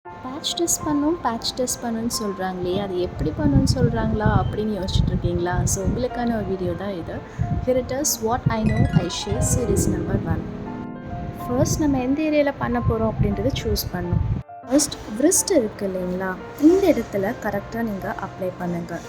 Batch test பண்ணுன்னு சொல்கிறாங்களே, அது எப்படி பண்ணணும்னு சொல்கிறாங்களா அப்படின்னு யோசிச்சுட்டு இருக்கீங்களா? ஸோ உங்களுக்கான ஒரு வீடியோ தான் இது. Here it is what I know I share series number 1. First நம்ம எந்த ஏரியாவில் பண்ண போகிறோம் அப்படின்றத சூஸ் பண்ணணும். ஃபர்ஸ்ட் wrist இருக்குது இல்லைங்களா, இந்த இடத்துல கரெக்டாக நீங்கள் அப்ளை பண்ணுங்கள்.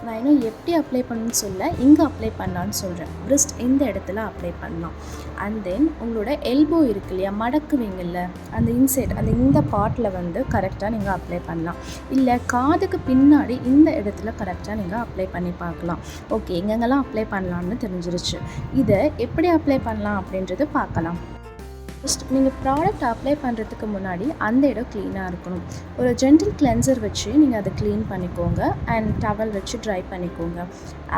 நான் இன்னும் எப்படி அப்ளை பண்ணணும்னு சொல்ல, இங்கே அப்ளை பண்ணலான்னு சொல்கிறேன். wrist இந்த இடத்துல அப்ளை பண்ணலாம். அண்ட் தென் உங்களோட எல்போ இருக்கு இல்லையா, மடக்குவீங்கள்ல, அந்த இன்சைட் அந்த இந்த பார்ட்டில் வந்து கரெக்டாக நீங்கள் அப்ளை பண்ணலாம். இல்லை காதுக்கு பின்னாடி இந்த இடத்துல கரெக்டாக நீங்கள் அப்ளை பண்ணி பார்க்கலாம். ஓகே, எங்கெங்கெல்லாம் அப்ளை பண்ணலான்னு தெரிஞ்சிருச்சு. இதை எப்படி அப்ளை பண்ணலாம் அப்படின்றது பார்க்கலாம். ஃபஸ்ட் நீங்கள் ப்ராடக்ட் அப்ளை பண்ணுறதுக்கு முன்னாடி அந்த இடம் க்ளீனாக இருக்கணும். ஒரு ஜென்டில் கிளென்சர் வச்சு நீங்கள் அதை க்ளீன் பண்ணிக்கோங்க அண்ட் டவல் வச்சு ட்ரை பண்ணிக்கோங்க.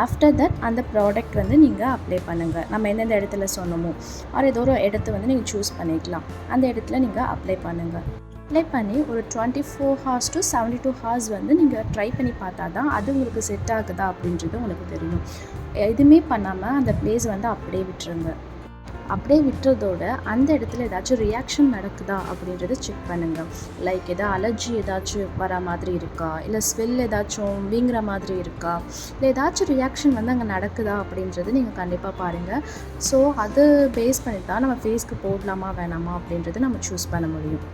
ஆஃப்டர் தட் அந்த ப்ராடக்ட் வந்து நீங்கள் அப்ளை பண்ணுங்கள். நம்ம எந்தெந்த இடத்துல சொன்னோமோ அது ஏதோ ஒரு இடத்த வந்து நீங்கள் சூஸ் பண்ணிக்கலாம். அந்த இடத்துல நீங்கள் அப்ளை பண்ணுங்கள். அப்ளை பண்ணி ஒரு 24 hours to 72 hours வந்து நீங்கள் ட்ரை பண்ணி பார்த்தா தான் அது உங்களுக்கு செட் ஆகுதா அப்படின்றது உங்களுக்கு தெரியும். எதுவுமே பண்ணாமல் அந்த ப்ளேஸ் வந்து அப்படியே விட்டுருங்க. அப்படியே விட்டுறதோட அந்த இடத்துல ஏதாச்சும் ரியாக்ஷன் நடக்குதா அப்படின்றத செக் பண்ணுங்கள். லைக் எதாவது அலர்ஜி ஏதாச்சும் வர மாதிரி இருக்கா, இல்லை ஸ்வெல் ஏதாச்சும் வீங்குற மாதிரி இருக்கா, இல்லை ஏதாச்சும் ரியாக்ஷன் வந்து அங்கே நடக்குதா அப்படின்றது நீங்கள் கண்டிப்பாக பாருங்கள். ஸோ அது பேஸ் பண்ணி தான் நம்ம ஃபேஸ்க்கு போடலாமா வேணாமா அப்படின்றத நம்ம சூஸ் பண்ண முடியும்.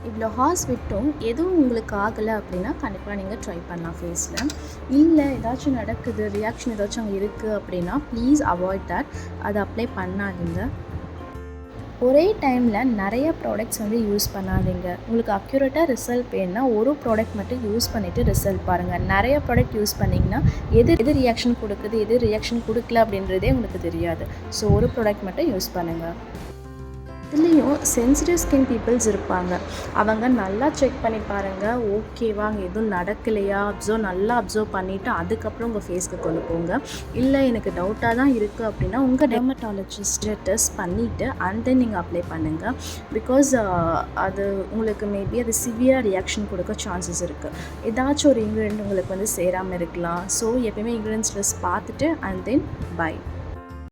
இவ்வளோ ஹார்ஸ் விட்டும் எதுவும் உங்களுக்கு ஆகலை அப்படின்னா கண்டிப்பாக நீங்கள் ட்ரை பண்ணலாம் ஃபேஸில். இல்லை ஏதாச்சும் நடக்குது, ரியாக்ஷன் ஏதாச்சும் அங்கே இருக்குது அப்படின்னா ப்ளீஸ் அவாய்ட் தட். அதை அப்ளை பண்ணாதீங்க. ஒரே டைமில் நிறைய ப்ராடக்ட்ஸ் வந்து யூஸ் பண்ணாதீங்க. உங்களுக்கு அக்யூரேட்டாக ரிசல்ட் வேணுன்னா ஒரு ப்ராடக்ட் மட்டும் யூஸ் பண்ணிவிட்டு ரிசல்ட் பாருங்கள். நிறைய ப்ராடக்ட் யூஸ் பண்ணிங்கன்னா எது ரியாக்ஷன் கொடுக்குது, எது ரியாக்ஷன் கொடுக்கல அப்படின்றதே உங்களுக்கு தெரியாது. ஸோ ஒரு ப்ராடக்ட் மட்டும் யூஸ் பண்ணுங்கள். இதுலேயும் சென்சிட்டிவ் ஸ்கின் பீப்புள்ஸ் இருப்பாங்க. அவங்க நல்லா செக் பண்ணி பாருங்கள். ஓகேவா, அங்கே எதுவும் நடக்கலையா, நல்லா அப்சர்வ் பண்ணிவிட்டு அதுக்கப்புறம் உங்கள் ஃபேஸ்க்கு கொண்டு போங்க. இல்லை எனக்கு டவுட்டாக தான் இருக்குது அப்படின்னா உங்கள் டெர்மட்டாலஜிஸ்ட்டை டெஸ்ட் பண்ணிவிட்டு அண்ட் தென் நீங்கள் அப்ளை பண்ணுங்கள். பிகாஸ் அது உங்களுக்கு மேபி அது சிவியராக ரியாக்ஷன் கொடுக்க சான்சஸ் இருக்குது. ஏதாச்சும் ஒரு இன்க்ரீடியன்ட் உங்களுக்கு வந்து சேராமல் இருக்கலாம். ஸோ எப்பயுமே இன்க்ரீடியன்ஸ் லிஸ்ட் பார்த்துட்டு அண்ட் தென் பை.